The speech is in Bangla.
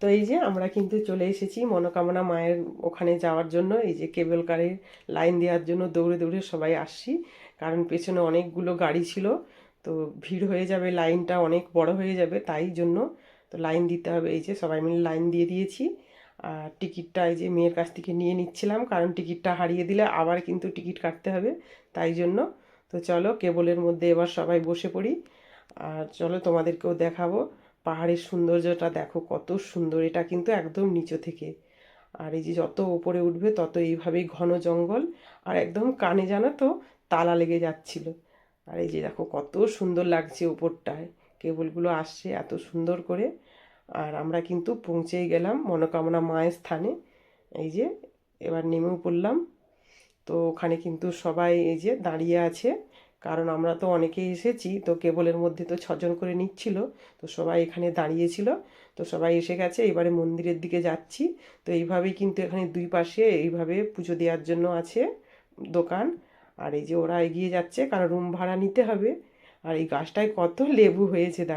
তো এই যে আমরা কিন্তু চলে এসেছি মনোকামনা মায়ের ওখানে যাওয়ার জন্য। এই যে কেবল কারে লাইন দেওয়ার জন্য দৌড়ে দৌড়ে সবাই আসছি, কারণ পেছনে অনেকগুলো গাড়ি ছিল, তো ভিড় হয়ে যাবে, লাইনটা অনেক বড় হয়ে যাবে, তাই জন্য তো লাইন দিতে হবে। এই যে সবাই মিলে লাইন দিয়ে দিয়েছি। আর টিকিটটা এই যে মেয়ের কাছ থেকে নিয়ে নিচ্ছিলাম, কারণ টিকিটটা হারিয়ে দিলে আবার কিন্তু টিকিট কাটতে হবে, তাই জন্য। তো চলো কেবলের মধ্যে এবার সবাই বসে পড়ি। আর চলো তোমাদেরকেও দেখাবো পাহাড়ের সৌন্দর্যটা। দেখো কত সুন্দর, এটা কিন্তু একদম নিচু থেকে। আর এই যে যত উপরে উঠবে তত এইভাবেই ঘন জঙ্গল, আর একদম কানে জানো তো তালা লেগে যাচ্ছিল। আর এই যে দেখো কত সুন্দর লাগছে উপরটায়, কেবলগুলো আসছে এত সুন্দর করে। আর আমরা কিন্তু পৌঁছেই গেলাম মনোকামনা মায়ের স্থানে। এই যে এবার নেমেও পড়লাম। তো ওখানে কিন্তু সবাই এই যে দাঁড়িয়ে আছে, কারণ আমরা তো অনেকেই এসেছি, তো কেবলের মধ্যে তো 6 জন করে নিচ্ছিল, তো সবাই এখানে দাঁড়িয়েছিল। তো সবাই এসে গেছে, এবারে মন্দিরের দিকে যাচ্ছি। তো এইভাবেই কিন্তু এখানে দুই পাশে এইভাবে পুজো দেওয়ার জন্য আছে দোকান। আর এই যে ওরা এগিয়ে যাচ্ছে, কারণ রুম ভাড়া নিতে হবে। আর এই গাছটায় কত লেবু হয়েছে দেখো।